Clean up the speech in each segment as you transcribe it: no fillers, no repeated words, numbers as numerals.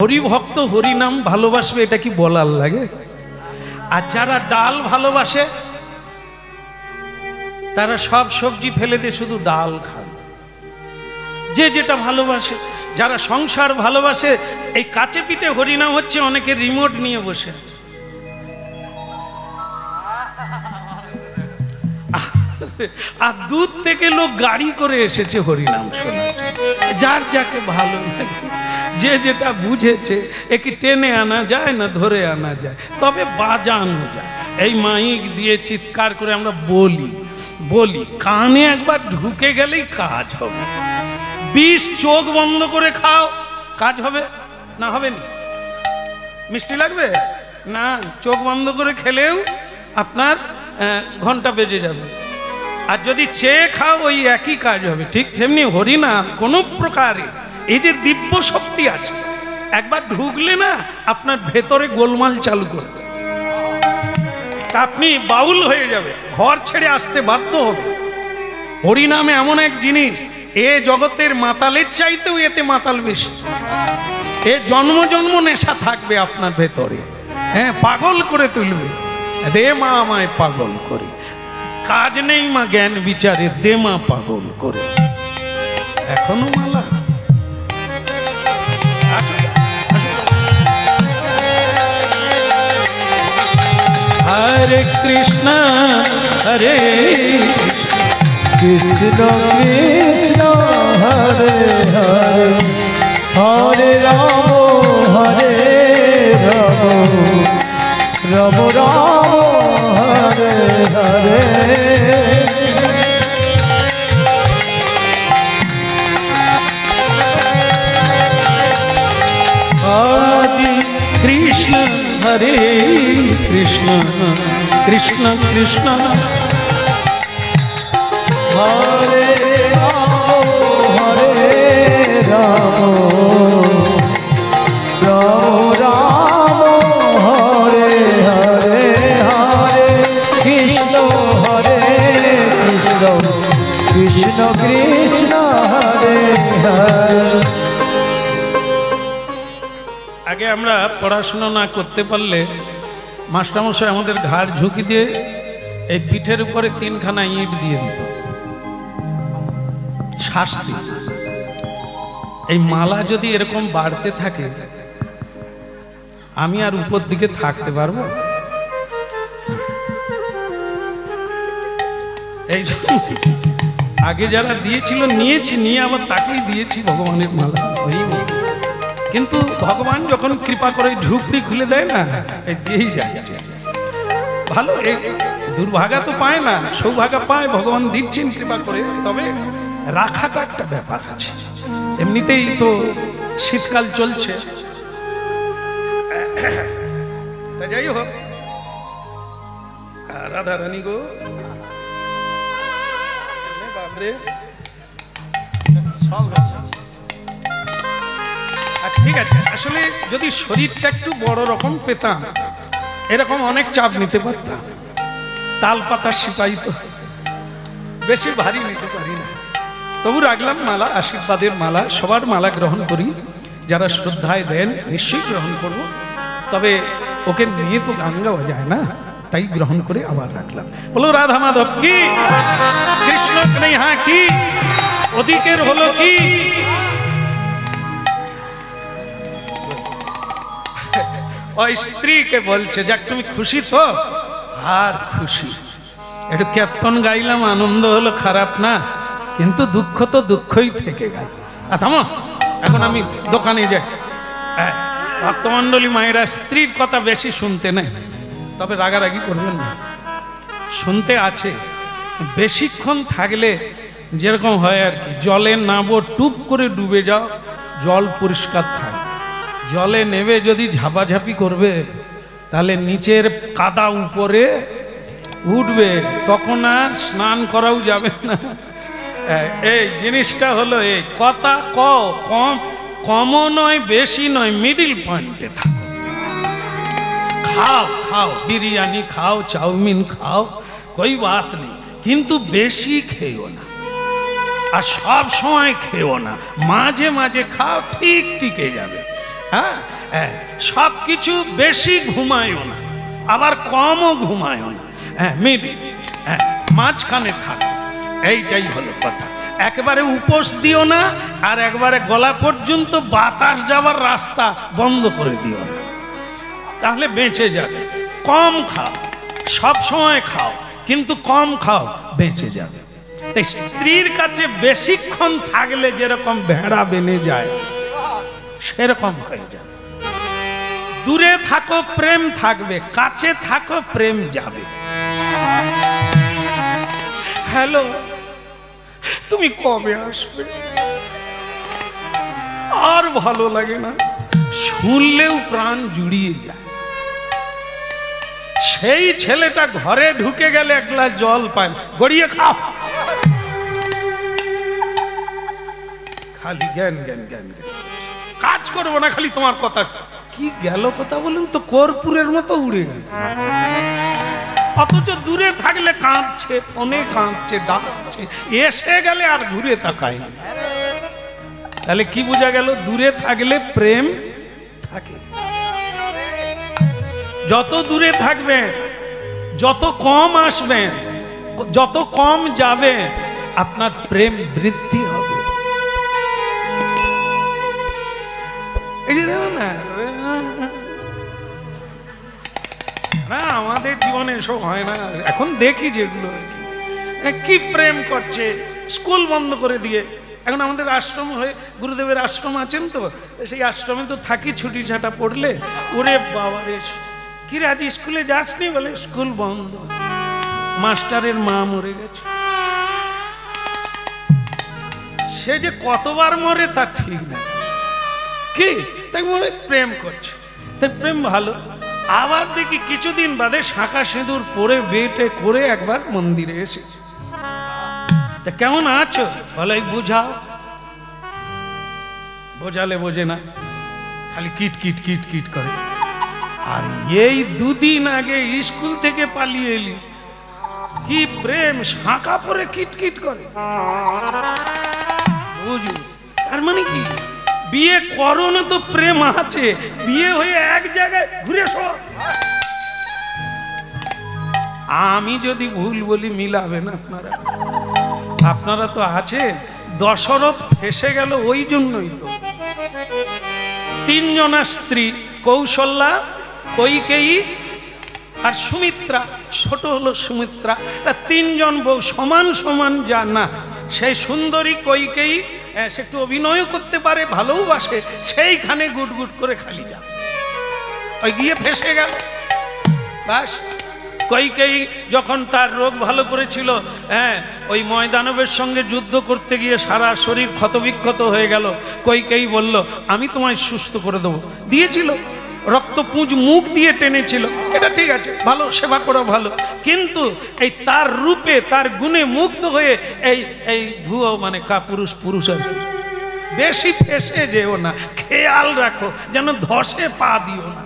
হরিভক্ত হরিনাম ভালোবাসবে, এটা কি বলার লাগে? আর যারা ডাল ভালোবাসে তারা সব সবজি ফেলে দিয়ে শুধু ডাল খায়, যে যেটা ভালোবাসে। যারা সংসার ভালোবাসে, এই কাছে পিঠে হরিনাম হচ্ছে, অনেকে রিমোট নিয়ে বসে আছে। আর দূর থেকে লোক গাড়ি করে এসেছে হরিনাম শোনার জন্য। যার যাকে ভালো লাগে, যে যেটা বুঝেছে, একে টেনে আনা যায় না, ধরে আনা যায়, তবে বাজানো যায়। এই মাইক দিয়ে চিৎকার করে আমরা বলি, কানে একবার ঢুকে গেলেই কাজ হবে। 20 চোখ বন্ধ করে খাও, কাজ হবে না? হবে না? মিষ্টি লাগবে না? চোখ বন্ধ করে খেলেও আপনার ঘন্টা বেজে যাবে। আর যদি চেয়ে খাও, ওই একই কাজ হবে। ঠিক তেমনি হরিনাম কোনো প্রকারে এই যে দিব্য শক্তি আছে, একবার ঢুকলে না আপনার ভেতরে গোলমাল চালু করে দেবে, আপনি বাউল হয়ে যাবে, ঘর ছেড়ে আসতে বাধ্য হবে। হরিনামে এমন এক জিনিস, এ জগতের মাতালের চাইতেও এতে মাতাল বেশি। এ জন্ম জন্ম নেশা থাকবে আপনার ভেতরে, হ্যাঁ, পাগল করে তুলবে। দে মা আমায় পাগল করে, কাজ নেই মা জ্ঞান বিচারে, দে মা পাগল করে। এখনো মালা হরে কৃষ্ণ হরে কৃষ্ণ কৃষ্ণ হরে হরে, হরে রাম হরে রাম, রাম রাম হরে হরে। হরে কৃষ্ণ হরে কৃষ্ণ কৃষ্ণ কৃষ্ণ হরে রাম হরে রাম, রাম রাম হরে হরে, হরে কৃষ্ণ হরে কৃষ্ণ কৃষ্ণ কৃষ্ণ হরে হরে। আগে আমরা পড়াশোনা না করতে পারলে মাস্টারমশাই আমাদের ঘাড় ঝুঁকি দিয়ে এই পিঠের উপরে 3খানা ইট দিয়ে দিত, শাস্তি। এই মালা যদি এরকম বাড়তে থাকে, আমি আর উপর দিকে থাকতে পারবো? এই আগে যারা দিয়েছিল, নিয়েছি, নিয়ে আবার তাকেই দিয়েছি ভগবানের মালা। কিন্তু ভগবান যখন কৃপা করে ঝুপড়ি খুলে দেয় না, এই দিয়েই যাচ্ছে। ভালো, দুর্ভাগা তো পায় না, সৌভাগা পায়, ভগবান দিচ্ছেন কৃপা করে। তবে রাখাটা একটা ব্যাপার আছে। এমনিতেই তো শীতকাল চলছে, তা যাই হোক, রাধা রানী গো বাবরে সব ঠিক আছে। আসলে যদি শরীরটা একটু বড় রকম পেতাম, এরকম অনেক চাপ নিতে পারতাম। তাল পাতার সিপাহী তো বেশি ভারী নিতে পারি না, তবু রাখলাম মালা, আশীর্বাদের মালা। সবার মালা গ্রহণ করি, যারা শ্রদ্ধায় দেন নিশ্চয়ই গ্রহণ করব। তবে ওকে নিয়ে তো গান গাওয়া যায় না, তাই গ্রহণ করে আবার রাখলাম। বলো রাধা মাধব কি, কৃষ্ণ কৃষ্ণা কি, ওদিকের হলো কি। ওই স্ত্রীকে বলছে, যাক তুমি খুশি তো? আর খুশি, একটু কীর্তন গাইলাম, আনন্দ হলো, খারাপ না, কিন্তু দুঃখ তো দুঃখই থেকে গেল। থামো, এখন আমি দোকানে যাই। ভক্তমণ্ডলী মায়েরা, স্ত্রীর কথা বেশি শুনতে নেই, তবে রাগারাগি করবেন না, শুনতে আছে। বেশিক্ষণ থাকলে যেরকম হয় আর কি, জলে নাবো, টুপ করে ডুবে যাও, জল পরিষ্কার থাকে। জলে নেবে যদি ঝাপাঝাপি করবে, তাহলে নিচের কাদা উপরে উঠবে, তখন আর স্নান করাও যাবে না। এই জিনিসটা হলো এই কথা, কমও নয় বেশি নয়, মিডিল পয়েন্টে থাকো। খাও খাও, বিরিয়ানি খাও, চাউমিন খাও, কোই বাত নেই, কিন্তু বেশি খেও না, আর সব সময় খেও না, মাঝে মাঝে খাও, ঠিক টিকে যাবে। হ্যাঁ হ্যাঁ, সব কিছু বেশি ঘুমায়ও না, আবার কমও ঘুমায়ও না, হ্যাঁ মিডিল, হ্যাঁ মাঝখানে থাকো, এইটাই হলো কথা। একবারে উপোস দিও না, আর একবারে গলা পর্যন্ত বাতাস যাওয়ার রাস্তা বন্ধ করে দিও না, তাহলে বেঁচে যাবে। কম খাও, সব সময় খাও, কিন্তু কম খাও, বেঁচে যাবে। তাই স্ত্রীর কাছে বেশিক্ষণ থাকলে যেরকম ভেড়া বেনে যায় সেরকম হয়ে যাবে। দূরে থাকো প্রেম থাকবে, কাছে থাকো প্রেম যাবে। হ্যালো, তুমি কবে আসবে? আর ভালো লাগে না, শুনলেও প্রাণ জুড়িয়ে যায়। সেই ছেলেটা ঘরে ঢুকে গেলে এক গ্লাস জল পায়, গড়িয়ে খাও, খালি জ্ঞান জ্ঞান জ্ঞান জ্ঞান, কাজ করবো না, খালি তোমার কথা। কি গেল কথা বলুন তো, কর্পূরের মতো উড়ে গেল। অথচ দূরে থাকলে কাঁদছে, ফোনে কাঁদছে, ডাকছে, এসে গেলে আর ঘুরে তাকায় না। তাহলে কি বোঝা গেল? দূরে থাকলে প্রেম থাকে। যত দূরে থাকবে, যত কম আসবে, যত কম যাবে, আপনার প্রেম বৃদ্ধি হবে। এই যে দেখুন না, আমাদের জীবনে এসব হয় না। এখন দেখি যেগুলো কি প্রেম করছে, স্কুল বন্ধ করে দিয়ে। এখন আমাদের আশ্রম হয়ে, গুরুদেবের আশ্রম আছেন তো, সেই আশ্রমে তো থাকি, ছুটি ছাটা পড়লে ওরে বাবা রে, কি রে আজ স্কুলে যাসনি? বলে স্কুল বন্ধ, মাস্টারের মা মরে গেছে। সে যে কতবার মরে তার ঠিক না, কি তাই মনে প্রেম করছে, তাই প্রেম ভালো। আবার দেখি কিছুদিন বাদে শাঁখা সিঁদুর পরে বেটে করে একবার মন্দিরে এসেছে। তা কেমন আছো? বলে বুঝাও। বোঝালে বোঝে না, খালি কিট কিট কিট কিট করে। আর এই দুদিন আগে স্কুল থেকে পালিয়ে এলি, কি প্রেম, শাঁখা পরে কিট কিট করে। বুঝু, তার মানে কি? বিয়ে করো না তো প্রেম আছে, বিয়ে হয়ে এক জায়গায় ঘুরে সব। আমি যদি ভুল বলি মিলাবে না আপনারা, আপনারা তো আছেন। দশরথ ফেসে গেল ওই জন্যই তো। তিনজনা স্ত্রী, কৌশল্যা, কৈকেয়ী আর সুমিত্রা, ছোট হলো সুমিত্রা। তা তিনজন বউ সমান সমান যা না, সেই সুন্দরী কৈকেয়ী সে একটু অভিনয় করতে পারে, ভালোবাসে, সেইখানে গুট গুট করে খালি যা, ওই গিয়ে ফেসে গেল। বাস, কৈকেয়ী যখন তার রোগ ভালো করেছিল, হ্যাঁ, ওই ময়দানবের সঙ্গে যুদ্ধ করতে গিয়ে সারা শরীর ক্ষতবিক্ষত হয়ে গেল। কৈকেয়ী বলল আমি তোমায় সুস্থ করে দেবো, দিয়েছিল, রক্তপুঁজ মুখ দিয়ে টেনেছিল, এটা ঠিক আছে, ভালো, সেবা করা ভালো। কিন্তু এই তার রূপে, তার গুণে মুগ্ধ হয়ে এই এই ভুয়ো মানে পুরুষ পুরুষ আর বেশি ফেসে যেও না, খেয়াল রাখো যেন ধসে পা দিও না,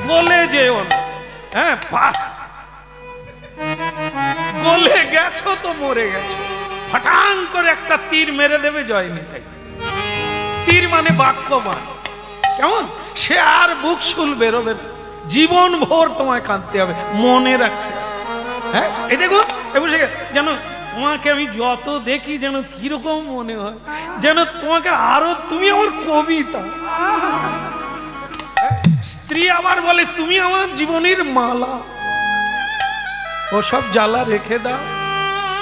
গলে যেও না। হ্যাঁ, পা গলে গেছো তো মরে গেছো, ফটাং করে একটা তীর মেরে দেবে জয় নিতাই। তীর মানে বাক্যবান, কেমন? সে আর বুক শুল বেরোবে না, জীবন ভোর তোমায় কাঁদতে হবে, মনে রাখতে। হ্যাঁ, এই দেখো, যেন তোমাকে আমি যত দেখি যেন কিরকম মনে হয়, যেন তোমাকে আরো, তুমি আমার কবিতা। স্ত্রী আবার বলে তুমি আমার জীবনের মালা। ও সব জ্বালা রেখে দাও,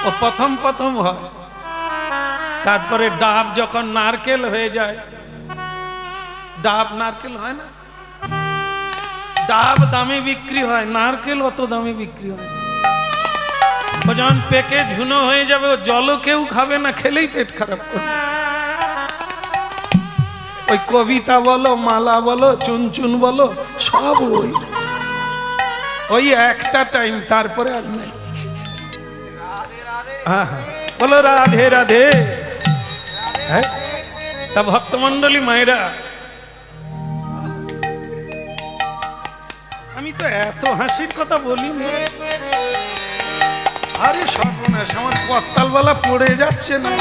ও প্রথম প্রথম হয়, তারপরে ডাব যখন নারকেল হয়ে যায়, ডাব নারকেল হয় না, ডাব দামে বিক্রি হয়, নারকেল অত দামে বিক্রি হয়। ও যখন পেকে ঝুনো হয়ে যাবে, ও জলও কেউ খাবে না, খেলেই পেট খারাপ করবে। ওই কবিতা বলো, মালা বলো, চুনচুন বলো, সব ওই একটা টাইম, তারপরে আর নাই। হ্যাঁ, বলো রাধে রাধে। হ্যাঁ, তা ভক্তমন্ডলী মায়েরা, আমি তো এত হাসির কথা বলিনি। আরে সর্বনাশ, আমার করতালওয়ালা পড়ে যাচ্ছে না।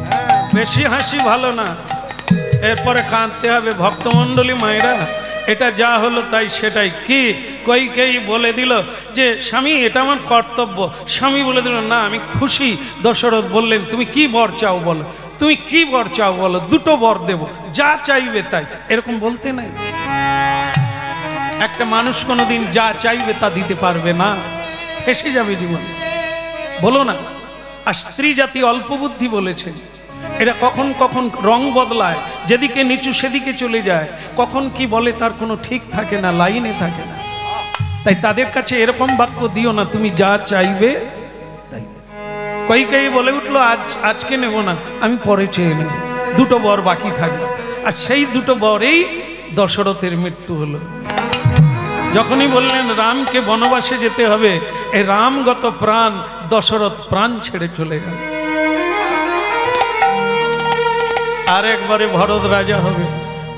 হ্যাঁ, বেশি হাসি ভালো না, এরপরে কাঁদতে হবে। ভক্তমণ্ডলী মায়েরা, এটা যা হলো তাই সেটাই। কি কইকেয়ী বলে দিল যে স্বামী এটা আমার কর্তব্য। স্বামী বলে দিল না আমি খুশি। দশরথ বললেন তুমি কি বর চাও বলো, তুমি কি বর চাও বলো, দুটো বর দেব, যা চাইবে তাই। এরকম বলতে নাই। একটা মানুষ কোনোদিন যা চাইবে তা দিতে পারবে না, ফেসে যাবে জীবন। বলো না। আর স্ত্রী জাতি অল্প বুদ্ধি বলেছেন। এটা কখন কখন রং বদলায়, যেদিকে নিচু সেদিকে চলে যায়, কখন কি বলে তার কোনো ঠিক থাকে না, লাইনে থাকে না। তাই তাদের কাছে এরকম বাক্য দিও না তুমি যা চাইবে তাই। কইকেয়ী বলে উঠলো আজকে নেব না, আমি পরে চেয়ে নেব, দুটো বর বাকি থাকবে। আর সেই দুটো বরেই দশরথের মৃত্যু হলো। যখনই বললেন রামকে বনবাসে যেতে হবে, এই রামগত প্রাণ, দশরথ প্রাণ ছেড়ে চলে গেল। আর একবারে ভরত রাজা হবে।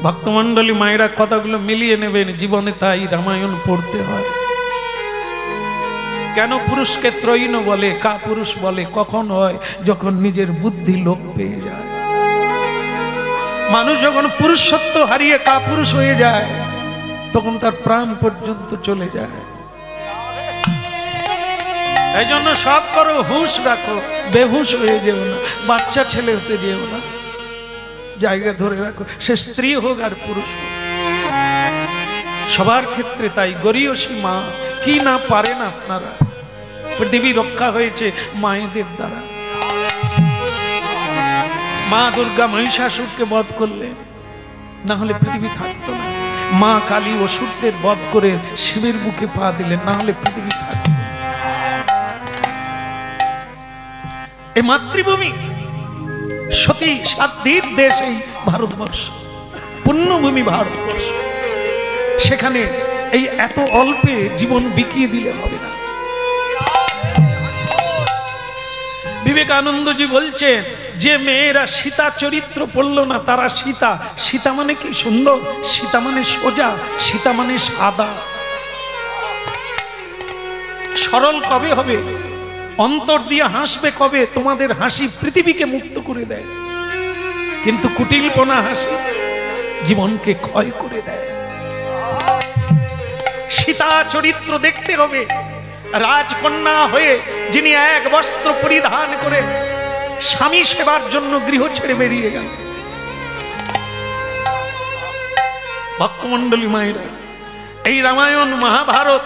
ভক্তমণ্ডলী মায়েরা কথাগুলো মিলিয়ে নেবেন, জীবনে তাই রামায়ণ পড়তে হয়। কেন পুরুষকে ত্রয়ীন বলে, কা পুরুষ বলে, কখন হয় যখন নিজের বুদ্ধি লোপ পেয়ে যায়। মানুষ যখন পুরুষত্ব হারিয়ে কা পুরুষ হয়ে যায় তখন তার প্রাণ পর্যন্ত চলে যায়। এই জন্য সব করো, হুঁশ রাখো, বেহুশ হয়ে যেও না, বাচ্চা ছেলে হতে যেও না, জায়গা ধরে রাখো। সে স্ত্রী হোক আর পুরুষ হোক, সবার ক্ষেত্রে তাই। গরীয়সী মা কি না পারেন আপনারা। পৃথিবী রক্ষা হয়েছে মায়েদের দ্বারা। মা দুর্গা মহিষাসুরকে বধ করলেন, না হলে পৃথিবী থাকতো না। মা কালী অসুরদের বধ করে শিবের বুকে পা দিলেন, না হলে পৃথিবী থাকতো না। এই মাতৃভূমি সতী সাধ্যের দেশ এই ভারতবর্ষ, পুণ্যভূমি ভারতবর্ষ। সেখানে এই এত অল্পে জীবন বিকিয়ে দিলে হবে না। বিবেকানন্দজি বলছেন যে মেয়েরা সীতা চরিত্র পড়ল না তারা সীতা। সীতা মানে কি সুন্দর, সীতা মানে সোজা, সীতা মানে সাদা। সরল কবে হবে, অন্তর দিয়ে হাসবে কবে, তোমাদের হাসি পৃথিবীকে মুক্ত করে দেয়, কিন্তু কুটিলপনা হাসি জীবনকে ক্ষয় করে দেয়। সীতা চরিত্র দেখতে হবে। রাজকন্যা হয়ে যিনি এক বস্ত্র পরিধান করে স্বামী সেবার জন্য গৃহ ছেড়ে বেরিয়ে গেল। ভক্তমণ্ডলী মায়েরা, এই রামায়ণ মহাভারত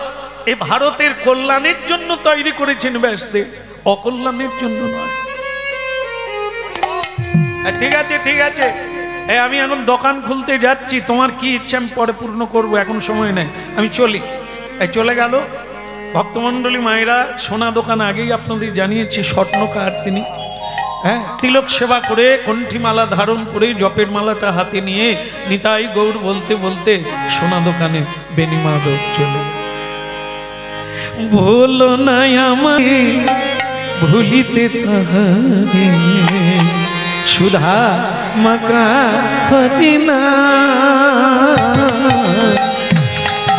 এই ভারতের কল্যাণের জন্য তৈরি করেছেন ব্যাসদেব, অকল্যাণের জন্য নয়। ঠিক আছে ঠিক আছে, আমি এখন দোকান খুলতে যাচ্ছি, তোমার কি ইচ্ছা আমি পরে পূর্ণ করবো, এখন সময় নেই, আমি চলি। চলে গেল। ভক্তমণ্ডলী মায়েরা, সোনা দোকান আগেই আপনাদের জানিয়েছি, স্বর্ণকার তিনি। হ্যাঁ, তিলক সেবা করে কণ্ঠীমালা ধারণ করে জপের মালাটা হাতে নিয়ে নিতাই গৌর বলতে বলতে সোনা দোকানে বেনি মাধব চলে। বলো না আমায় ভুলিতে তাহারে, সুধা মাকা ফটিনা।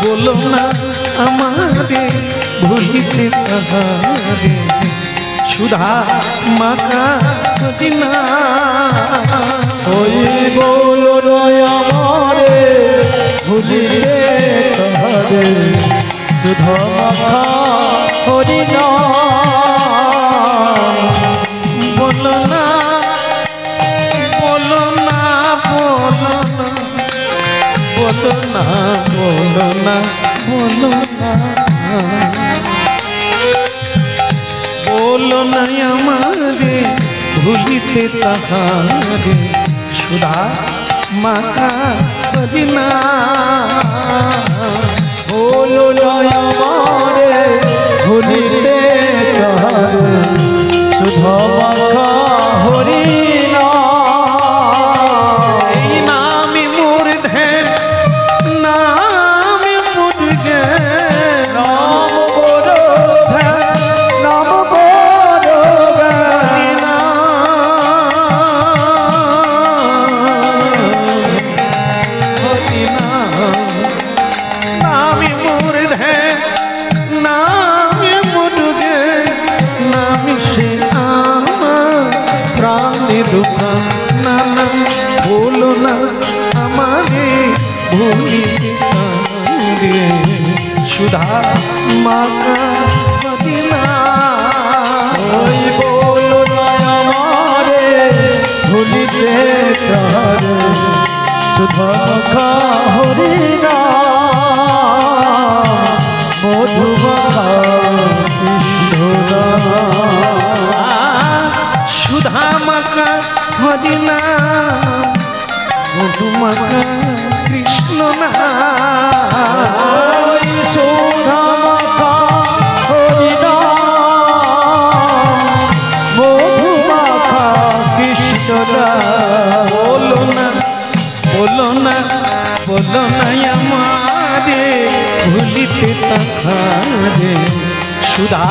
বলো না আমারে ভুলিতে তাহারে, সুধা মাকা ফটিনা। ওই বলো নয় আমারে ভুলিতে তাহারে, সুধা মাখা ফটিনা। বলো না বলো না বলো না বলো না বলো না বলো না বলো না আমারে ভুলিতে তাহারে, সুধা মাখা ফটিনা। বলো নয় আমারে ভুলিতে তাহারে, সুধা মাখা হরিনা। এই নামি মুর্ধে নামি মুর্গে, নাম বড় নাম বড় নামি মুর্ধে নামি মুর্গে, নামি সে আমার প্রাণের বলো না আমারে ভুলিতে রে সুধা মাখা মদিনা। ওই বলো না আমারে ভুলিতে তারে সুধা মাখা হরি নাম মধু মাখা কৃষ্ণ নাম। সুধা মাখা মদিনা মধু মাখা কৃষ্ণ নাম। ওই সুধা মাখা হরি নাম মধু মাখা কৃষ্ণ নাম। বলো না বলো না বলো না আমারে ভুলিতে তাহারে সুধা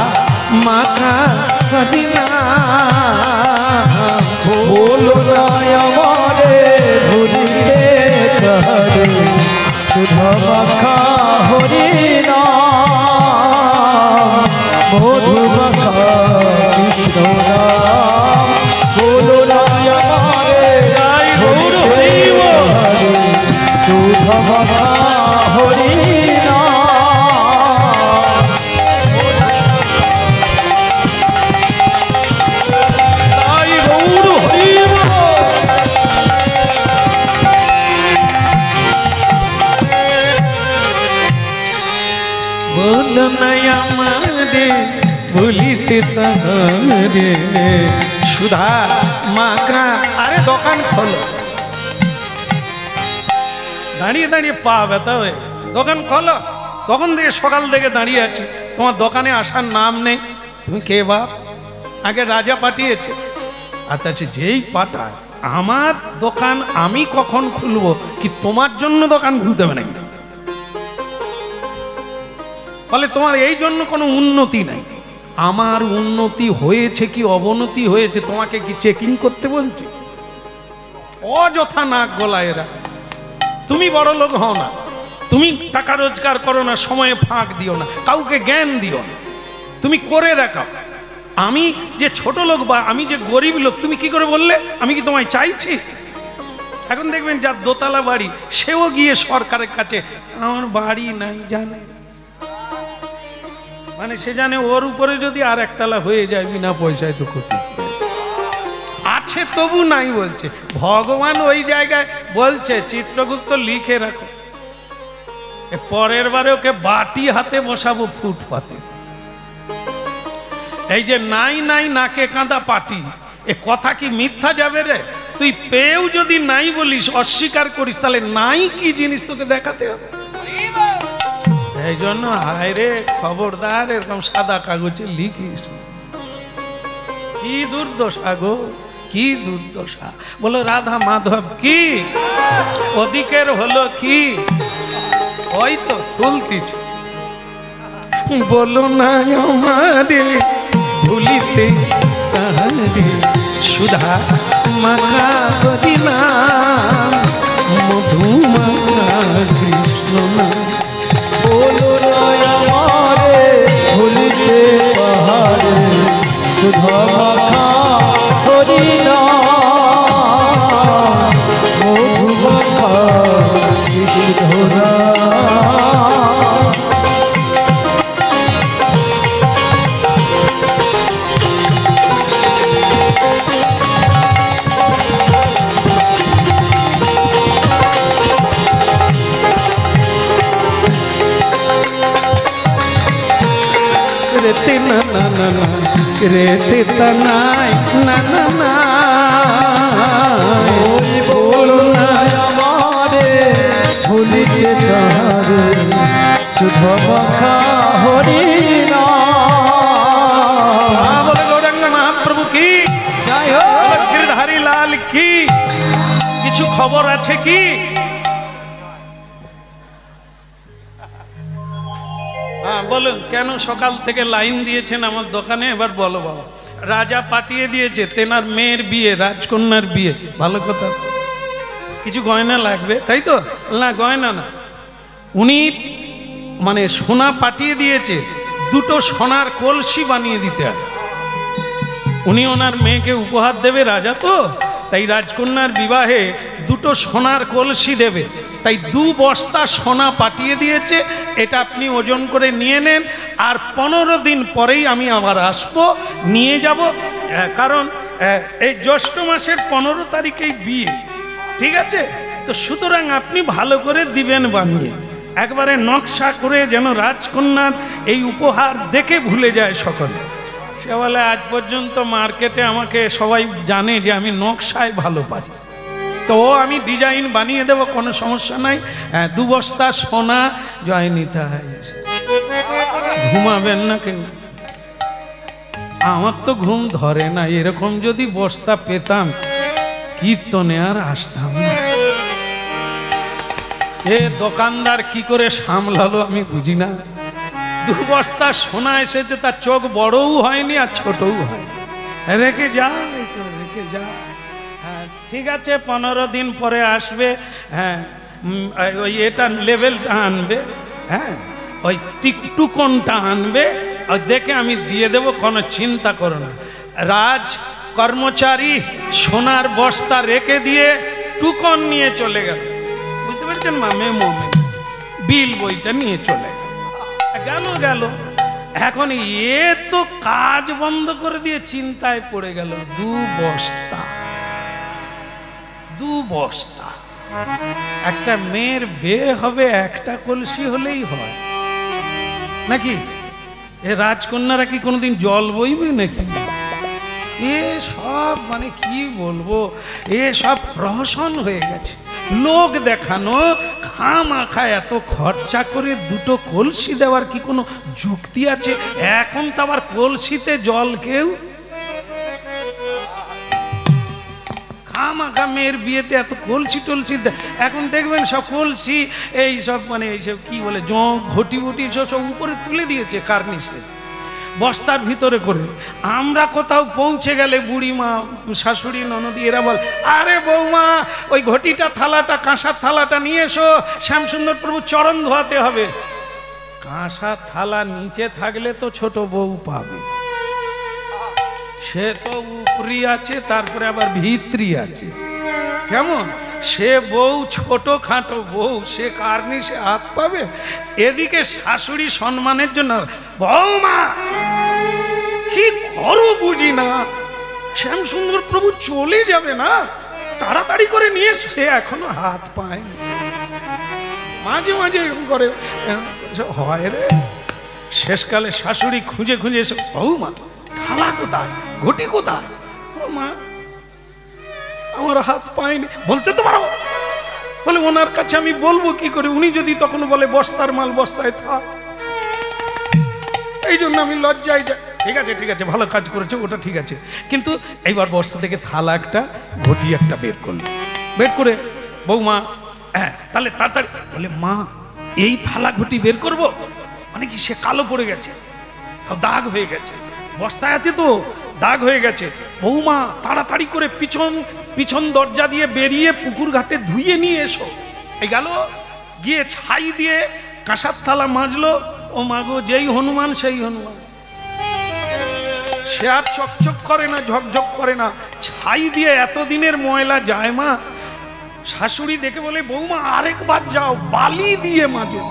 মাখা মদিনা। বলো না আমারে ভুলিতে তাহারে সুধা মাখা হরি নাম মধু মাখা কৃষ্ণ নাম। বলো না আমারে ভুলিতে তাহারে সুধা মাখা হরি নাম। তাই গৌর হরি বল। বলো না আমারে ভুলিতে তাহারে সুধা মাখা। আরে দোকান খোলো, দাঁড়িয়ে দাঁড়িয়ে পা ব্যথা হয়ে দোকান খোলো। তখন থেকে সকাল থেকে দাঁড়িয়ে আছি, তোমার দোকানে আসার নাম নেই। তুমি কে বাপ? আগে রাজা পাঠিয়েছে। আচ্ছা যেই পাঠায় আমার দোকান আমি কখন খুলবো? কি তোমার জন্য দোকান খুলতে হবে নাকি? বলে তোমার এই জন্য কোনো উন্নতি নাই। আমার উন্নতি হয়েছে কি অবনতি হয়েছে তোমাকে কি চেকিং করতে বলছে? অযথা নাক গলায় এরা। তুমি বড় লোক হও না, তুমি টাকা রোজগার করো না, সময়ে ফাঁক দিও না, কাউকে জ্ঞান দিও না, তুমি করে দেখাও। আমি যে ছোট লোক বা আমি যে গরিব লোক তুমি কি করে বললে? আমি কি তোমায় চাইছি? এখন দেখবেন যার দোতলা বাড়ি সেও গিয়ে সরকারের কাছে আমার বাড়ি নাই জানে, মানে সে জানে ওর উপরে যদি আর একতলা হয়ে যায় বিনা পয়সায় তো ক্ষতি আছে, তবু নাই বলছে। ভগবান ওই জায়গায় বলছে চিত্রগুপ্ত লিখে রাখো, পরের বারে ওকে বাটি হাতে বসাবো ফুটপাতে। এই যে নাই নাই নাকে কাঁদা পাটি, এ কথা কি মিথ্যা যাবে রে? তুই পেয়েও যদি নাই বলিস, অস্বীকার করিস, তাহলে নাই কি জিনিস তোকে দেখাতে হবে। এই জন্য হায় রে খবরদার এরকম সাদা কাগজে লিখিস। কি দুর্দশা গো, কি দুর্দশা। বলো রাধা মাধব কি, ওদিকের হলো কি, ওই তো তুলতিছ। বলো না আমারে ভুলিতে তাহারে সুধা মাখা মদিনা মধু মাখা কৃষ্ণ নাম। বলো না আমারে ভুলিতে তাহারে সুধা মাখা হরি নাম মধু মাখা কৃষ্ণ নাম। রেতে না না না না রেতে তানাই না না না। ওই বলো না আমারে ভুলিতে তাহারে সুধা মাখা হরি নাম। বলে গৌরাঙ্গ মহাপ্রভু কি জয় হোক। গিরধারী লাল কি। কিছু খবর আছে কি? হ্যাঁ বলুন, কেন সকাল থেকে লাইন দিয়েছেন আমার দোকানে? এবার বলো বাবা। রাজা পাঠিয়ে দিয়েছে তেনার মেয়ের বিয়ে, রাজকন্যার বিয়ে। ভালো কথা। কিছু গয়না লাগবে তাই তো? না গয়না না, উনি মানে সোনা পাঠিয়ে দিয়েছে, দুটো সোনার কলসি বানিয়ে দিতে হবে। উনি ওনার মেয়েকে উপহার দেবে, রাজা তো, তাই রাজকন্যার বিবাহে দুটো সোনার কলসি দেবে, তাই 2 বস্তা সোনা পাঠিয়ে দিয়েছে। এটা আপনি ওজন করে নিয়ে নেন, আর 15 দিন পরেই আমি আবার আসবো, নিয়ে যাব। কারণ এই জ্যৈষ্ঠ মাসের 15 তারিখেই বিয়ে, ঠিক আছে? তো সুতরাং আপনি ভালো করে দিবেন বানিয়ে, একবারে নকশা করে, যেন রাজকন্যার এই উপহার দেখে ভুলে যায় সকলে। সে বলে আজ পর্যন্ত মার্কেটে আমাকে সবাই জানে যে আমি নকশায় ভালো পারি, তো আমি ডিজাইন বানিয়ে দেবো, কোনো সমস্যা নাই। 2 বস্তা সোনা জয় নিতাই। ঘুমাবেন না কেউ? আমার তো ঘুম ধরে না, এরকম যদি বস্তা পেতাম কীর্তনে আর আসতাম না। এ দোকানদার কি করে সামলালো আমি বুঝি না। 2 বস্তা সোনা এসেছে, তার চোখ বড়ও হয়নি আর ছোটও হয়। রেখে যা, এই তো রেখে যা। হ্যাঁ ঠিক আছে, 15 দিন পরে আসবে। হ্যাঁ ওই এটা লেভেলটা আনবে, হ্যাঁ ওই টুকনটা আনবে, আর দেখে আমি দিয়ে দেব, কোনো চিন্তা করো না। রাজ কর্মচারী সোনার বস্তা রেখে দিয়ে টুকন নিয়ে চলে গেল। বুঝতে পেরেছেন মা? মেমো বিল বইটা নিয়ে চলে গেল। এখন এ তো কাজ বন্ধ করে দিয়ে চিন্তায় পড়ে গেল। 2 বস্তা। একটা মেয়ের বিয়ে হবে, একটা কলসি হলেই হয় নাকি? এ রাজকন্যারা কি কোনোদিন জল বইবে নাকি? এ সব মানে কি বলবো, এ সব প্রহসন হয়ে গেছে, লোক দেখানো। খামাখা এত খরচা করে 2টো কলসি দেওয়ার কি কোনো যুক্তি আছে? এখন তো আবার কলসিতে জল কেউ খামাখা মেয়ের বিয়েতে এত কলসি টলসি। এখন দেখবেন সব কলসি এই সব মানে এইসব কি বলে জং ঘটি ঘটি সব উপরে তুলে দিয়েছে কার্নিশে, বস্তার ভিতরে করে। আমরা কোথাও পৌঁছে গেলে বুড়িমা, শাশুড়ি, ননদি এরা বল, আরে বৌমা ওই ঘটিটা থালাটা, কাঁসার থালাটা নিয়ে এসো, শ্যামসুন্দর প্রভু চরণ ধোয়াতে হবে। কাঁসার থালা নিচে থাকলে তো ছোট বউ পাবে, সে তো উপরি আছে, তারপরে আবার ভিতরি আছে। কেমন সে বউ, ছোট খাটো বউ, সে কার্নিশে হাত পাবে। এদিকে শাশুড়ি সম্মানের জন্য, বৌমা কি করো বুঝি না, শ্যামসুন্দর প্রভু চলে যাবে না, তাড়াতাড়ি করে নিয়ে। সে এখনো হাত পায়নি। মাঝে মাঝে এরকম করে হয় রে। শেষকালে শাশুড়ি খুঁজে খুঁজে এসে, বৌমা থালা কোথায়, ঘটি কোথায়? মা আমার হাত পায়নি। বলতে তো পারো। বলে ওনার কাছে আমি বলবো কি করে, উনি যদি তখন বলে বস্তার মাল বস্তায় থাক। এই জন্য আমি লজ্জায় যাই। ঠিক আছে ভালো কাজ করেছো, ওটা ঠিক আছে। কিন্তু এইবার বস্তা থেকে থালা একটা, ঘটি একটা বের করলো। বের করে বৌমা, হ্যাঁ তাহলে তাড়াতাড়ি। বলে মা এই থালা ঘটি বের করব মানে কি? সে কালো পড়ে গেছে, দাগ হয়ে গেছে, বস্তায় আছে তো দাগ হয়ে গেছে। বৌমা তাড়াতাড়ি করে পিছন দরজা দিয়ে বেরিয়ে পুকুর ঘাটে ধুয়ে নিয়ে এসো। এই গেল, গিয়ে ছাই দিয়ে কাঁসার থালা মাজলো। ও মাগো, যেই হনুমান সেই হনুমান, সে আর চকচক করে না, ঝকঝক করে না, ছাই দিয়ে এতদিনের ময়লা যায় মা। শাশুড়ি দেখে বলে, বৌমা আরেকবার যাও, বালি দিয়ে মাজো,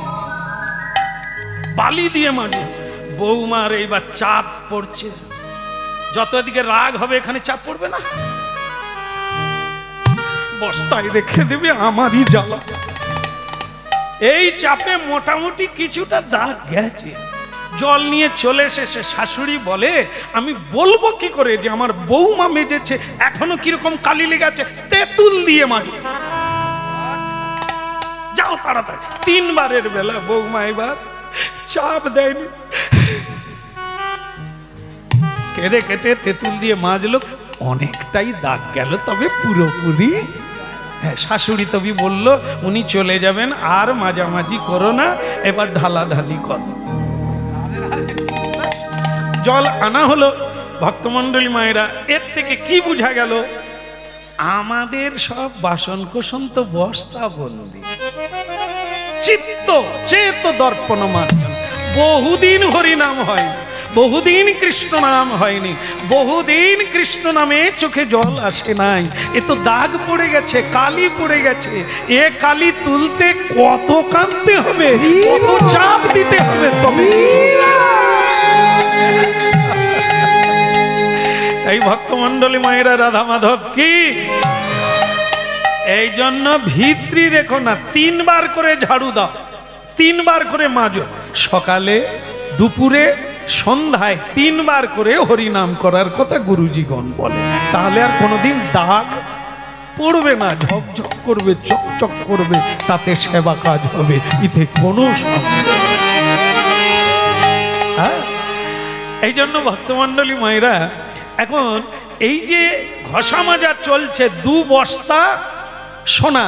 বালি দিয়ে মাজো। বৌমার এইবার চাপ পড়ছে, যত এদিকে রাগ হবে এখানে চাপ পড়বে না, বস্তায় রেখে দেবে, আমারই জ্বালা। এই চাপে মোটামুটি কিছুটা দাগ গেছে। জল নিয়ে চলে এসে শাশুড়ি বলে, আমি বলবো কি করে যে আমার বৌমা মেজেছে, এখনো কিরকম কালি লেগে আছে, তেঁতুল দিয়ে মাজো, যাও তাড়াতাড়ি। 3 বারের বেলা বৌমা এবার চাপ দেয়নি, কেঁদে কেটে তেঁতুল দিয়ে মাজলো। অনেকটাই দাগ গেল, তবে পুরোপুরি। হ্যাঁ, শাশুড়ি তবে বলল, উনি চলে যাবেন, আর মাঝামাঝি করো না, এবার ঢালাঢালি করো। জল আনা হলো। ভক্তমন্ডলী মায়েরা, এর থেকে কি বোঝা গেল? আমাদের সব বাসন কোসন তো বস্তা বন্দি, চিত্ত চেত দর্পণ মার্জন। বহুদিন হরিনাম হয়, বহুদিন কৃষ্ণ নাম হয়নি, বহুদিন কৃষ্ণ নামে চোখে জল আসে নাই, এ তো দাগ পড়ে গেছে, কালি পড়ে গেছে। এ কালি তুলতে কত কাঁদতে হবে, কত চাপ দিতে হবে তবে। এই ভক্তমণ্ডলী মায়েরা, রাধা মাধব কি। এই জন্য ভিত্রি রেখো না, 3 বার করে ঝাড়ু দাও, 3 বার করে মাজো, সকালে দুপুরে সন্ধ্যায় 3 বার করে হরিনাম করার কথা গুরুজিগণ বলে। তাহলে আর কোনোদিন দাগ পড়বে না, ঝকঝক করবে, চকচক করবে, তাতে সেবা কাজ হবে, ইতে কোনো সন্দেহ। হ্যাঁ, এই জন্য ভক্তমণ্ডলী মায়েরা, এখন এই যে ঘষা মাজা চলছে, 2 বস্তা সোনা,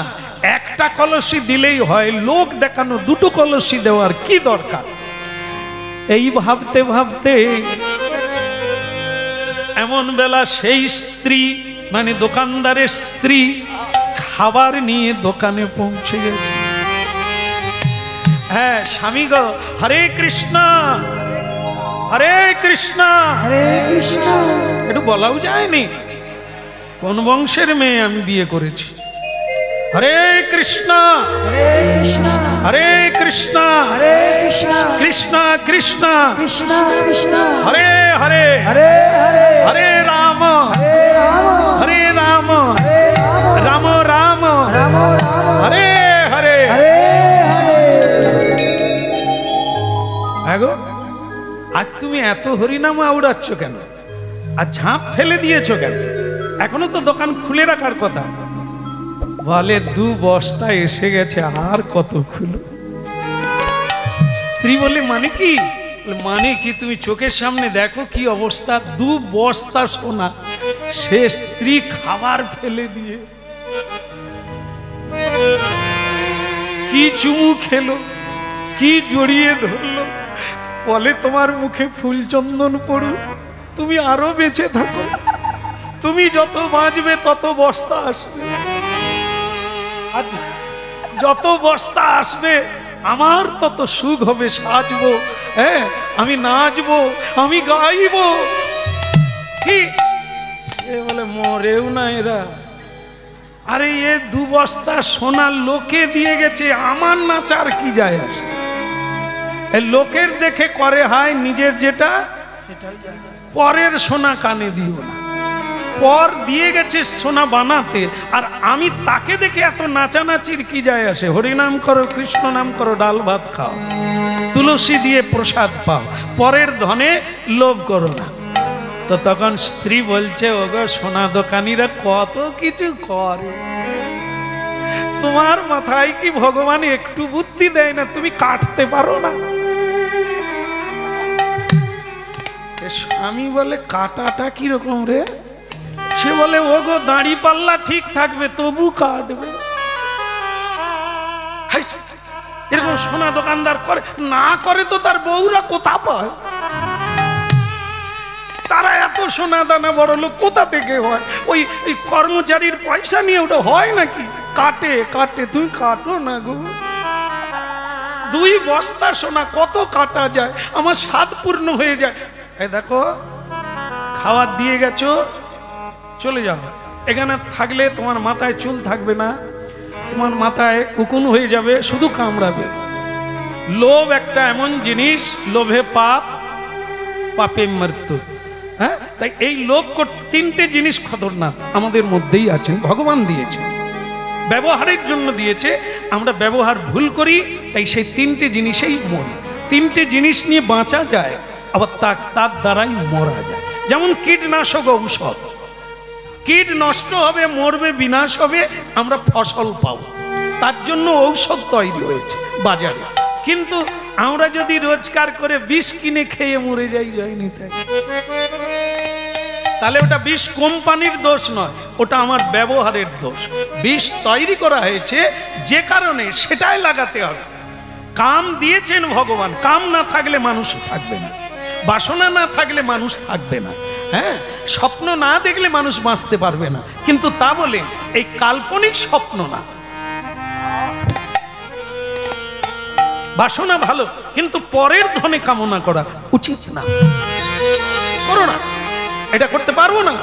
একটা কলসি দিলেই হয়, লোক দেখানো 2টো কলসি দেওয়ার কি দরকার? এই ভাবতে ভাবতে এমন বেলা সেই স্ত্রী, মানে দোকানদারের স্ত্রী, খাবার নিয়ে দোকানে পৌঁছে গেছে। হ্যাঁ, স্বামী গো, হরে কৃষ্ণ হরে কৃষ্ণ হরে কৃষ্ণ। একটু বলাও যায়নি কোন বংশের মেয়ে আমি বিয়ে করেছি। হরে কৃষ্ণ হরে কৃষ্ণ হরে কৃষ্ণ হরে কৃষ্ণ কৃষ্ণ কৃষ্ণ কৃষ্ণ কৃষ্ণ হরে হরে হরে হরে হরে রাম হরে রাম হরে রাম হরে রাম রাম রাম রাম হরে হরে। হরে হরে। আগো, আজ তুমি এত হরিনাম আউড়াচ্ছ কেন? আর ঝাঁপ ফেলে দিয়েছো কেন? এখনো তো দোকান খুলে রাখার কথা। বলে 2 বস্তা এসে গেছে, আর কত খুলো? স্ত্রী বলে মানে কি? মানে কি, তুমি চোখের সামনে দেখো কি অবস্থা, 2 বস্তা সোনা। সে স্ত্রী খাবার ফেলে দিয়ে কি চুমু খেলো, কি জড়িয়ে ধরলো। বলে তোমার মুখে ফুল চন্দন পড়ুক, তুমি আরো বেঁচে থাকো, তুমি যত বাঁচবে তত বস্তা আসবে, আর যত বস্তা আসবে আমার তত সুখ হবে, সাজবো, হ্যাঁ, আমি নাচবো, আমি গাইবো। কি সে বলে মরেও না এরা। আরে এ 2 বস্তা সোনা লোকে দিয়ে গেছে, আমার নাচার কি যায় আসে? লোকের দেখে করে হয়, নিজের যেটা পরের সোনা কানে দিও না। পর দিয়ে গেছে সোনা বানাতে, আর আমি তাকে দেখে এত নাচানাচির কি যায় আসে? হরিনাম করো, কৃষ্ণ নাম করো, ডাল ভাত খাও, তুলসী দিয়ে প্রসাদ পাও, পরের ধনে লোভ করো না। তো তখন স্ত্রী বলছে, ওগো সোনা দোকানিরা কত কিছু করে, তোমার মাথায় কি ভগবান একটু বুদ্ধি দেয় না? তুমি কাটতে পারো না? স্বামী বলে কাটাটা কিরকম রে? সে বলে, ওগো দাড়ি পাল্লা ঠিক থাকবে তবু কাটবে। এরকম সোনা দোকানদার করে না, করে তো তার বউরা কোথা পায়? তারা এত সোনা দানা বড় লোক কোথা থেকে হয়? ওই কর্মচারীর পয়সা নিয়ে ওটা হয় নাকি? কাটে কাটে, তুমি কাটো না গো। 2 বস্তা সোনা কত কাটা যায়, আমার স্বাদ পূর্ণ হয়ে যায়। এই দেখো, খাবার দিয়ে গেছো, চলে যাও। এখানে থাকলে তোমার মাথায় চুল থাকবে না, তোমার মাথায় উকুন হয়ে যাবে, শুধু কামড়াবে। লোভ একটা এমন জিনিস, লোভে পাপ, পাপে মৃত্যু। হ্যাঁ, তাই এই লোভ করতে 3টে জিনিস খতরনাক আমাদের মধ্যেই আছে, ভগবান দিয়েছে, ব্যবহারের জন্য দিয়েছে। আমরা ব্যবহার ভুল করি, তাই সেই 3টে জিনিসেই মরি। 3টে জিনিস নিয়ে বাঁচা যায়, আবার তার দ্বারাই মরা যায়। যেমন কীটনাশক ঔষধ, কীট নষ্ট হবে, মরবে, বিনাশ হবে, আমরা ফসল পাবো, তার জন্য ঔষধ তৈরি হয়েছে বাজারে। কিন্তু আমরা যদি রোজগার করে বিষ কিনে খেয়ে মরে যাই, যায়নি তাই, তাহলে ওটা বিষ কোম্পানির দোষ নয়, ওটা আমার ব্যবহারের দোষ। বিষ তৈরি করা হয়েছে যে কারণে, সেটাই লাগাতে হবে। কাম দিয়েছেন ভগবান, কাম না থাকলে মানুষ থাকবে না, বাসনা না থাকলে মানুষ থাকবে না, হ্যাঁ, স্বপ্ন না দেখলে মানুষ বাঁচতে পারবে না। কিন্তু তা বলে এই কাল্পনিক স্বপ্ন না। বাসনা ভালো, কিন্তু পরের ধনে কামনা করা উচিত না। করো না, এটা করতে পারবো না।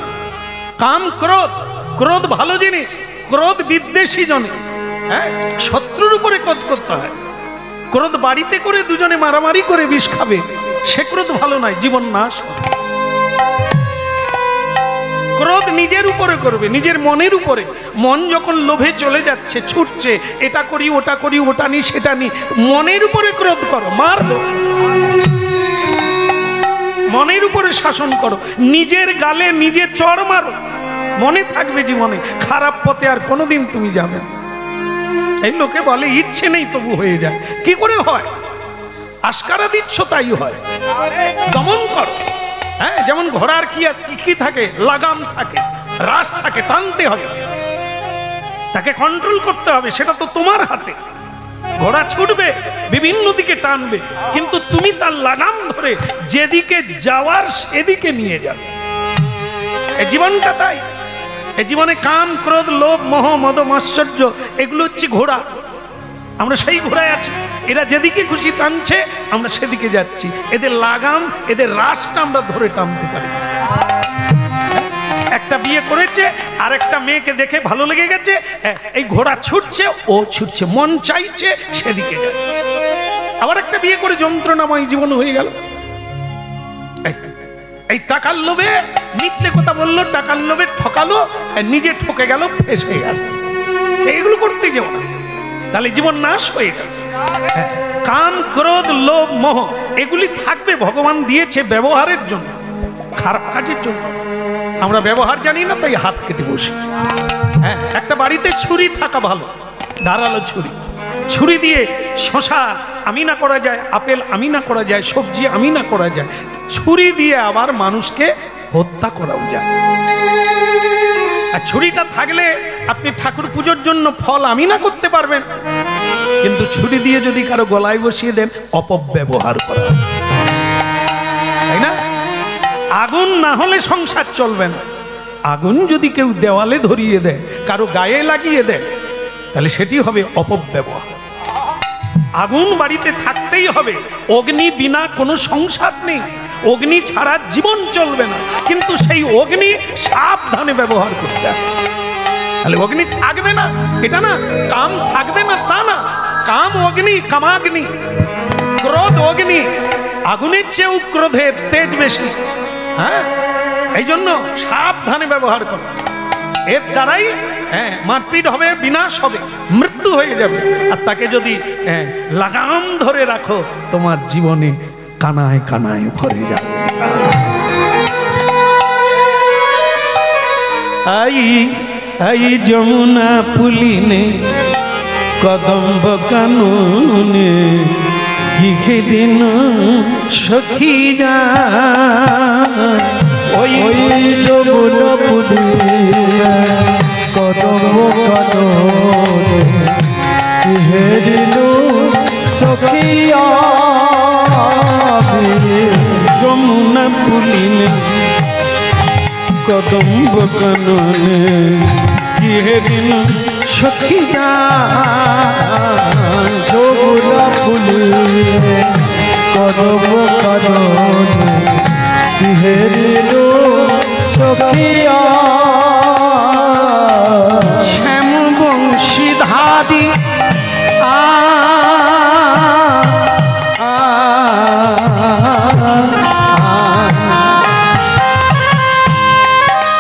কাম ক্রোধ, ক্রোধ ভালো জিনিস, ক্রোধ বিদ্বেষী জনে, হ্যাঁ, শত্রুর উপরে ক্রোধ করতে হয়। ক্রোধ বাড়িতে করে দুজনে মারামারি করে বিষ খাবে, সে ক্রোধ ভালো নয়, জীবন নাশ। ক্রোধ নিজের উপরে করবে, নিজের মনের উপরে। মন যখন লোভে চলে যাচ্ছে, ছুটছে, এটা করি ওটা করি, ওটা নি সেটা নি, মনের উপরে ক্রোধ করো, মারো, মনের উপরে শাসন করো, নিজের গালে নিজে চড় মারো, মনে থাকবে জীবনে খারাপ পথে আর কোনোদিন তুমি যাবে না। এই লোকে বলে ইচ্ছে নেই তবু হয়ে যায়, কি করে হয়? আস্কারা দিচ্ছ তাই হয়, দমন করো। হ্যাঁ, যেমন ঘোড়ার কি থাকে, লাগাম থাকে, রাস থাকে, টানতে হবে, তাকে কন্ট্রোল করতে হবে, সেটা তো তোমার হাতে। ঘোড়া ছুটবে, বিভিন্ন দিকে টানবে, কিন্তু তুমি তার লাগাম ধরে যেদিকে যাওয়ার সেদিকে নিয়ে যাবে। এই জীবনটা তাই। এই জীবনে কাম ক্রোধ লোভ মোহ মদ মাশ্চর্য, এগুলো হচ্ছে ঘোড়া। আমরা সেই ঘোড়ায় আছি, এরা যেদিকে খুশি টানছে, আমরা সেদিকে যাচ্ছি। এদের লাগাম, এদের রাসটা আমরা ধরে টানতে পারি। একটা বিয়ে করেছে, আর একটা মেয়েকে দেখে ভালো লেগে গেছে, এই ঘোড়া ছুটছে, ও ছুটছে, মন চাইছে সেদিকে যাচ্ছে। আবার একটা বিয়ে করে যন্ত্রণাময় জীবন হয়ে গেল। এই টাকার লোভে মিথ্যে কথা বললো, টাকার লোভে ঠকালো, নিজে ঠকে গেল, ফেঁসে গেল। এইগুলো করতে যাও না, তাহলে জীবন নাশ হয়ে গেল। কাম ক্রোধ লোভ মোহ এগুলি থাকবে, ভগবান দিয়েছে ব্যবহারের জন্য, খারাপ কাজের জন্য। আমরা ব্যবহার জানি না, তাই হাত কেটে বসি। হ্যাঁ, একটা বাড়িতে ছুরি থাকা ভালো, ধারালো ছুরি। ছুরি দিয়ে শশা আমিনা করা যায়, আপেল আমিনা করা যায়, সবজি আমিনা করা যায়। ছুরি দিয়ে আবার মানুষকে হত্যা করাও যায়। আর ছুরিটা থাকলে আপনি ঠাকুর পুজোর জন্য ফল আমিনা করতে পারবেন, কিন্তু ছুরি দিয়ে যদি কারো গলায় বসিয়ে দেন, অপব্যবহার করা, তাই না? আগুন না হলে সংসার চলবে না। আগুন যদি কেউ দেওয়ালে ধরিয়ে দেয়, কারো গায়ে লাগিয়ে দেয়, তাহলে সেটি হবে অপব্যবহার। আগুন বাড়িতে থাকতেই হবে, অগ্নি বিনা কোনো সংসার নেই, অগ্নি ছাড়া জীবন চলবে না। কিন্তু সেই অগ্নি সাবধানে ব্যবহার করতে হবে, তাহলে অগ্নি থাকবে না। এটা না কাম থাকবে না তা না, কাম অগ্নি, কামাগ্নি, ক্রোধ অগ্নি, আগুনের চেয়েও ক্রোধের তেজ বেশি। হ্যাঁ, এই জন্য সাবধানে ব্যবহার করো। এর দ্বারাই মারপিট হবে, বিনাশ হবে, মৃত্যু হয়ে যাবে। আর তাকে যদি লাগাম ধরে রাখো, তোমার জীবনে কানায় কানায় ভরে যাবে। আই আই যমুনা পুলিনে কদম্ব কাননে কি দিন সখী যা, ওই যমুনা পুলিনে কদম্ব কাননে কি দিন সখী যমুনা পুলিনে কদম্ব কাননে কি দিন সখী যা, যমুনা পুলিনে কদম্ব কাননে কি দিন সখী শ্যাম বংশীধারী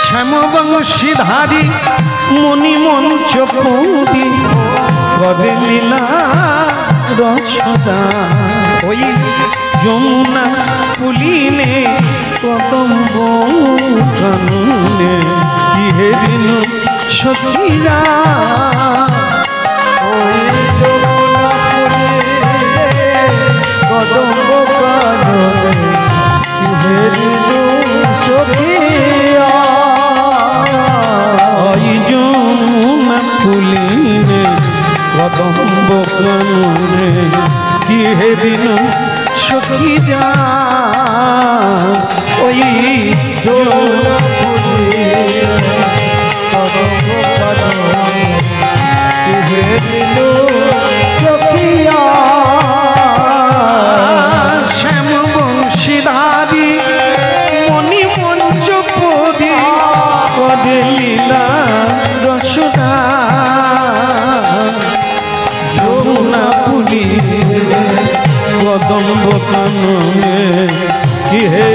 শ্যামবংশীধারী মণিমঞ্চ পৌঁদি করে লীলা রসদা, ওই যমুনা পুলিনে কদম্ব কাননে কি হেরিল সখীরা, ওই যমুনা পুলিনে কদম্ব কাননে কি হেরিল সখিয়া, ওই যমুনা পুলিনে কদম্ব কাননে কি হেরিল সখীরা, ওই যমুনা পুলিনে কদম্ব কাননে কি হেরিল সখিয়া, শ্যাম বংশীধারী মণি কদম্ব কাননে কি হে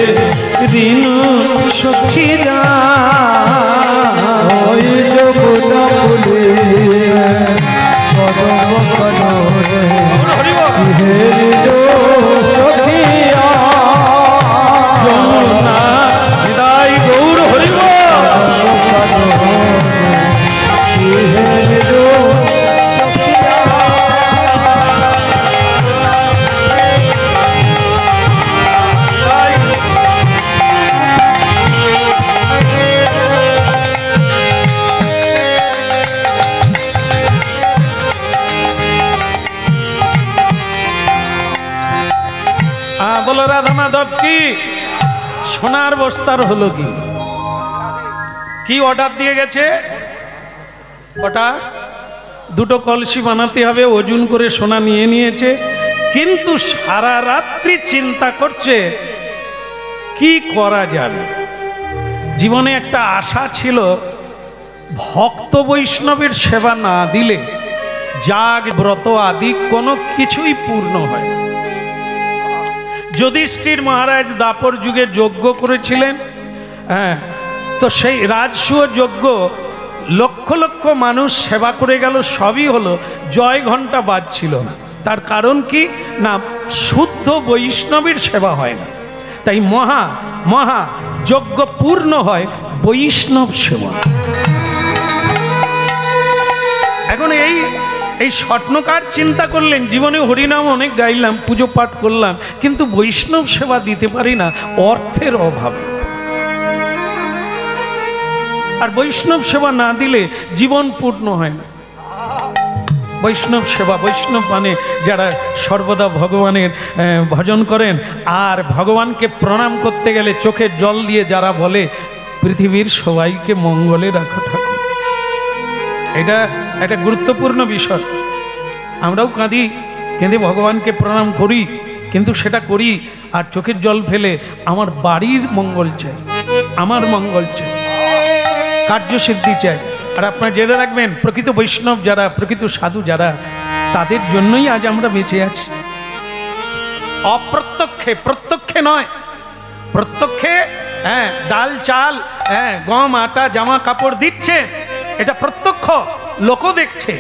ঋণ সখীরা ওই যমুনা ফুলে কদম কাননে কি হে সখিয়া যমুনা হৃদয় গৌর হরিব কি হে সখিয়া বলো রাধা মাধব কি সোনার বস্তার হলো কি কি অর্ডার দিয়ে গেছে ওটা দুটো কলসি বানাতে হবে ওজন করে সোনা নিয়ে নিয়েছে কিন্তু সারা রাত্রি চিন্তা করছে কি করা যাবে জীবনে একটা আশা ছিল ভক্ত বৈষ্ণবের সেবা না দিলে যাগ ব্রত আদি কোনো কিছুই পূর্ণ হয় না যুধিষ্ঠির মহারাজ দাপর যুগে যজ্ঞ করেছিলেন হ্যাঁ তো সেই রাজসূয় যজ্ঞ লক্ষ লক্ষ মানুষ সেবা করে গেল সবই হলো জয় ঘণ্টা বাজছিল না তার কারণ কি না শুদ্ধ বৈষ্ণবের সেবা হয় না তাই মহা মহা যজ্ঞ পূর্ণ হয় বৈষ্ণব সেবা এখন এই স্বপ্নকার চিন্তা করলেন জীবনে হরিনাম অনেক গাইলাম পুজো পাঠ করলাম কিন্তু বৈষ্ণব সেবা দিতে পারি না অর্থের অভাবে আর বৈষ্ণব সেবা না দিলে জীবন পূর্ণ হয় না বৈষ্ণব সেবা বৈষ্ণব মানে যারা সর্বদা ভগবানের ভজন করেন আর ভগবানকে প্রণাম করতে গেলে চোখের জল দিয়ে যারা বলে পৃথিবীর সবাইকে মঙ্গলে রাখো ঠাকুর এটা একটা গুরুত্বপূর্ণ বিষয় আমরাও কাঁদি কেঁদে ভগবানকে প্রণাম করি কিন্তু সেটা করি আর চোখের জল ফেলে আমার বাড়ির মঙ্গল চাই আমার মঙ্গল চাই কার্যসিদ্ধি চাই আর আপনারা জেনে রাখবেন প্রকৃত বৈষ্ণব যারা প্রকৃত সাধু যারা তাদের জন্যই আজ আমরা বেঁচে আছি অপ্রত্যক্ষে প্রত্যক্ষে নয় প্রত্যক্ষে হ্যাঁ ডাল চাল হ্যাঁ গম আটা জামা কাপড় দিচ্ছে এটা প্রত্যক্ষ লোকও দেখছে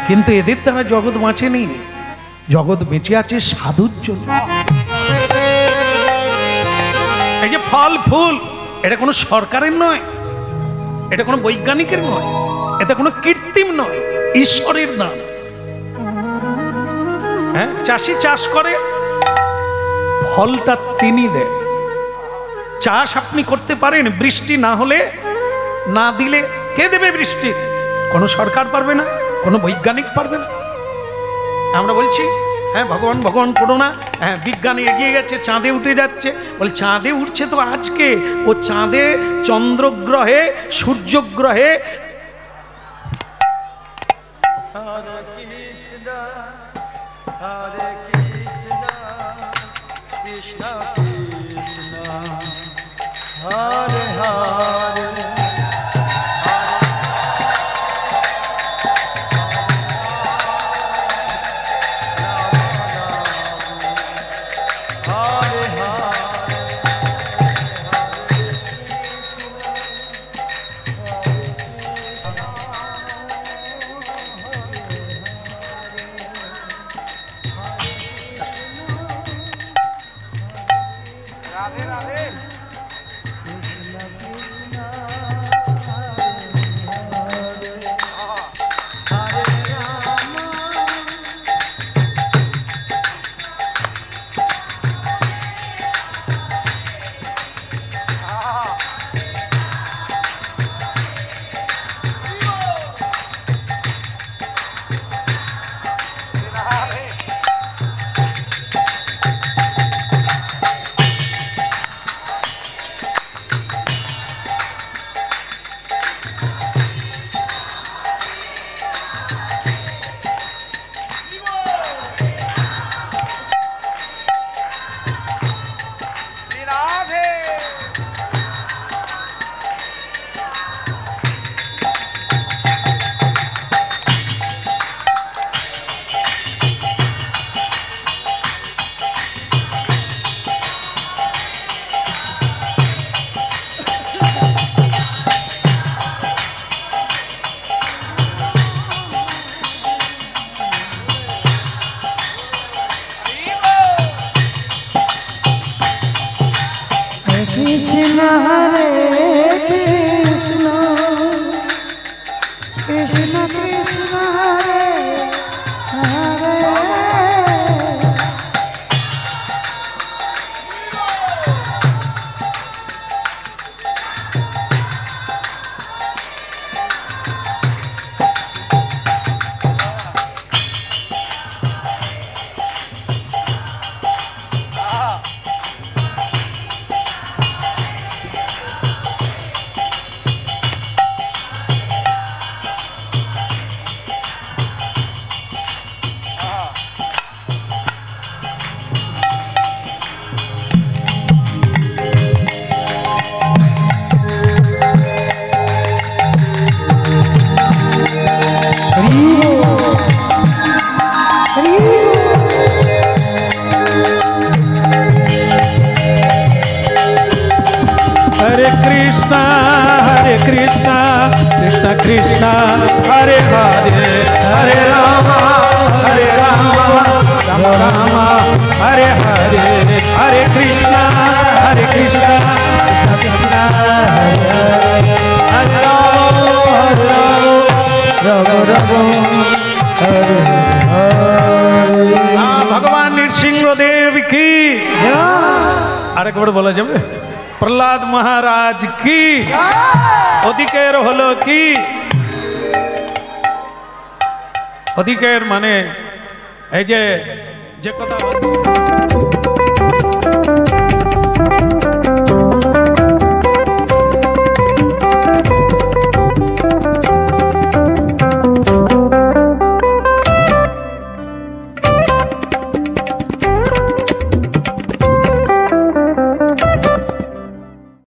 কিন্তু এদের দ্বারা জগৎ বাঁচেনি জগৎ বেঁচে আছে সাধুর জন্য এই যে ফল ফুল এটা কোনো সরকারের নয় এটা কোনো বৈজ্ঞানিকের নয় এটা কোনো কৃত্রিম নয় ঈশ্বরের নাম হ্যাঁ চাষি চাষ করে ফলটা তিনি দেন চাষ আপনি করতে পারেন বৃষ্টি না হলে না দিলে কে দেবে বৃষ্টি কোনো সরকার পারবে না কোনো বৈজ্ঞানিক পারবে না আমরা বলছি হ্যাঁ ভগবান ভগবান করো না হ্যাঁ বিজ্ঞান এগিয়ে গেছে চাঁদে উঠে যাচ্ছে বলে চাঁদে উঠছে তো আজকে ও চাঁদে চন্দ্রগ্রহে সূর্যগ্রহে হরে কৃষ্ণ হরে কৃষ্ণ কৃষ্ণ কৃষ্ণ হরে হরে ভগবান নৃসিংহদেব কি, আরেকবার বলা যাবে প্রহ্লাদ মহারাজ কি, ওদিকের হলো কি, ওদিকের মানে এই যে কথা